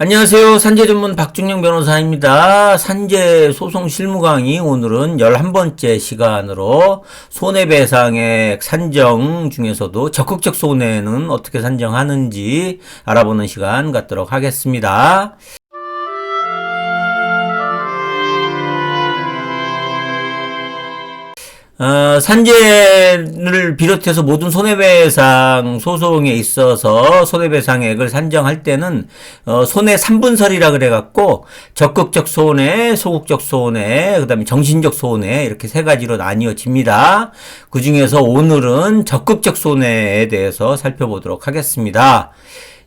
안녕하세요. 산재 전문 박중영 변호사입니다. 산재 소송 실무 강의 오늘은 11번째 시간으로 손해배상액 산정 중에서도 적극적 손해는 어떻게 산정하는지 알아보는 시간 갖도록 하겠습니다. 산재를 비롯해서 모든 손해배상 소송에 있어서 손해배상액을 산정할 때는 손해 3분설이라 그래갖고 적극적 손해, 소극적 손해, 그 다음에 정신적 손해 이렇게 세 가지로 나뉘어집니다. 그 중에서 오늘은 적극적 손해에 대해서 살펴보도록 하겠습니다.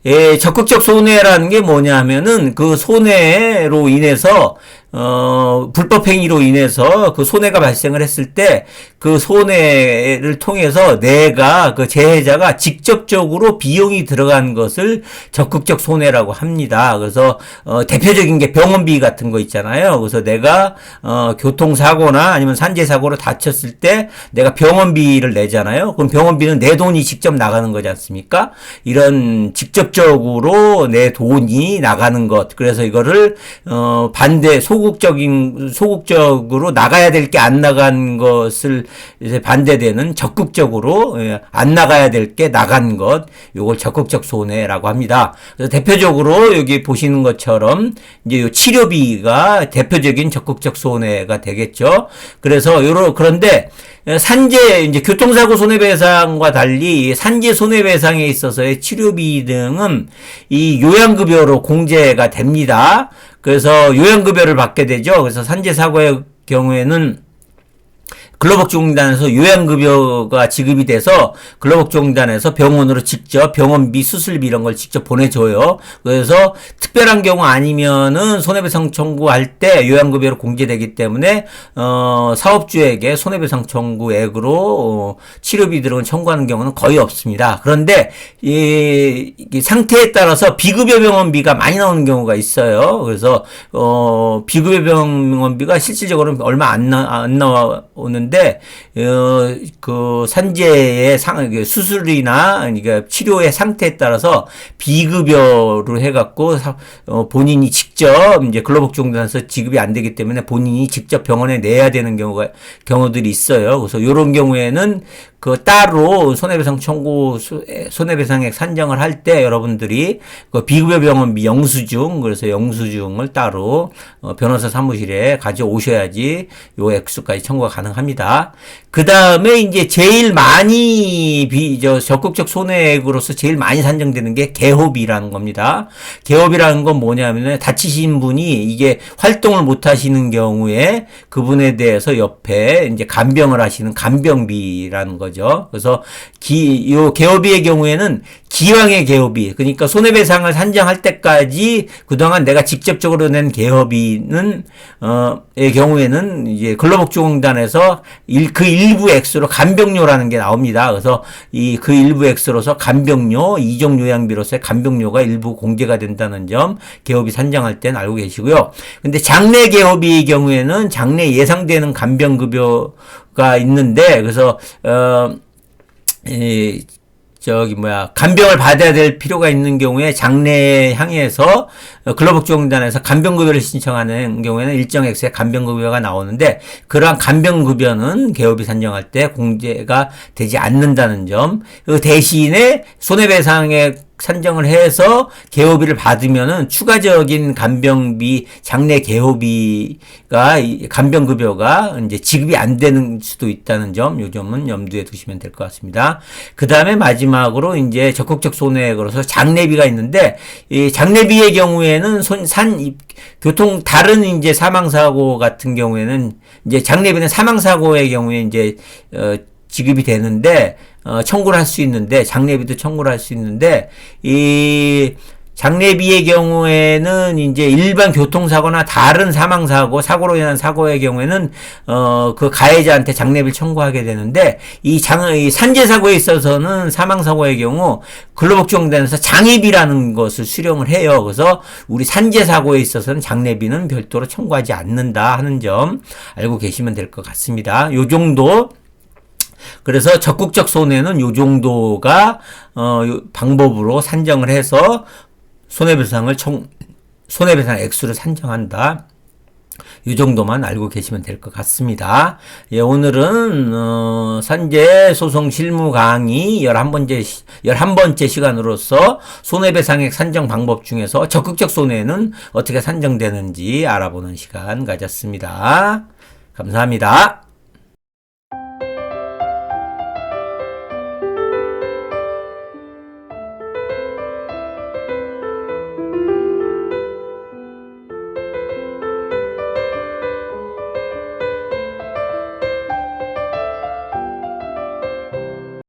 예, 적극적 손해라는 게 뭐냐면은 그 손해로 인해서 불법 행위로 인해서 그 손해가 발생을 했을 때 그 손해를 통해서 내가 그 재해자가 직접적으로 비용이 들어간 것을 적극적 손해라고 합니다. 그래서 대표적인 게 병원비 같은 거 있잖아요. 그래서 내가 교통사고나 아니면 산재사고로 다쳤을 때 내가 병원비를 내잖아요. 그럼 병원비는 내 돈이 직접 나가는 거지 않습니까? 이런 직접적으로 내 돈이 나가는 것. 그래서 이거를 반대 소극적으로 나가야 될 게 안 나간 것을 이제 반대되는 적극적으로 안 나가야 될 게 나간 것, 요걸 적극적 손해라고 합니다. 그래서 대표적으로 여기 보시는 것처럼 이제 요 치료비가 대표적인 적극적 손해가 되겠죠. 그래서 그런데 산재, 이제 교통사고 손해배상과 달리 산재 손해배상에 있어서의 치료비 등은 이 요양급여로 공제가 됩니다. 그래서 요양급여를 받게 되죠. 그래서 산재사고의 경우에는 근로복지공단에서 요양급여가 지급이 돼서 근로복지공단에서 병원으로 직접 병원비, 수술비 이런 걸 직접 보내줘요. 그래서 특별한 경우 아니면은 손해배상 청구할 때 요양급여로 공제되기 때문에 사업주에게 손해배상 청구액으로 치료비 들어간 청구하는 경우는 거의 없습니다. 그런데 이 상태에 따라서 비급여 병원비가 많이 나오는 경우가 있어요. 그래서 비급여 병원비가 실질적으로는 얼마 안 나오는데 그 산재의 수술이나 그러니까 치료의 상태에 따라서 비급여로 해갖고 본인이 직접 이제 근로복지공단에서 지급이 안 되기 때문에 본인이 직접 병원에 내야 되는 경우들이 있어요. 그래서 이런 경우에는 그 따로 손해배상액 산정을 할 때 여러분들이 그 비급여 병원비 영수증, 그래서 영수증을 따로 변호사 사무실에 가져오셔야지 요 액수까지 청구가 가능합니다. 그 다음에 이제 제일 많이 적극적 손해액으로서 제일 많이 산정되는 게 개호비라는 겁니다. 개호비라는 건 뭐냐면은 다치신 분이 이게 활동을 못 하시는 경우에 그분에 대해서 옆에 이제 간병을 하시는 간병비라는 거죠. 그래서 요 개호비의 경우에는 기왕의 개호비, 그러니까 손해배상을 산정할 때까지 그동안 내가 직접적으로 낸 개호비는 의 경우에는 이제 근로복지공단에서 그 일부 액수로 간병료라는 게 나옵니다. 그래서 그 일부 액수로서 간병료, 이종요양비로서의 간병료가 일부 공개가 된다는 점 개호비 산정할 때는 알고 계시고요. 근데 장래 개호비의 경우에는 장래 예상되는 간병급여가 있는데 그래서 간병을 받아야 될 필요가 있는 경우에 장래에 향해서 근로복지공단에서 간병급여를 신청하는 경우에는 일정 액수의 간병급여가 나오는데 그러한 간병급여는 개호비 산정할 때 공제가 되지 않는다는 점, 그 대신에 손해배상액 산정을 해서 개호비를 받으면은 추가적인 간병비, 장래 개호비가 간병급여가 이제 지급이 안 되는 수도 있다는 점, 요 점은 염두에 두시면 될 것 같습니다. 그 다음에 마지막으로 이제 적극적 손해액으로서 장례비가 있는데 이 장례비의 경우에는 다른 이제 사망사고 같은 경우에는 이제 장례비는 사망사고의 경우에 이제 지급이 되는데 청구를 할 수 있는데 장례비도 청구를 할 수 있는데 이 장례비의 경우에는 이제 일반 교통사고나 다른 사고로 인한 사고의 경우에는 그 가해자한테 장례비를 청구하게 되는데 이 산재사고에 있어서는 사망사고의 경우 근로복지공단에서 장의비라는 것을 수령을 해요. 그래서 우리 산재사고에 있어서는 장례비는 별도로 청구하지 않는다 하는 점 알고 계시면 될 것 같습니다. 요 정도. 그래서 적극적 손해는 요 정도가 방법으로 산정을 해서 손해배상을 손해배상 액수를 산정한다. 이 정도만 알고 계시면 될 것 같습니다. 예, 오늘은 산재 소송 실무 강의 11번째 시간으로서 손해배상액 산정 방법 중에서 적극적 손해는 어떻게 산정되는지 알아보는 시간 가졌습니다. 감사합니다.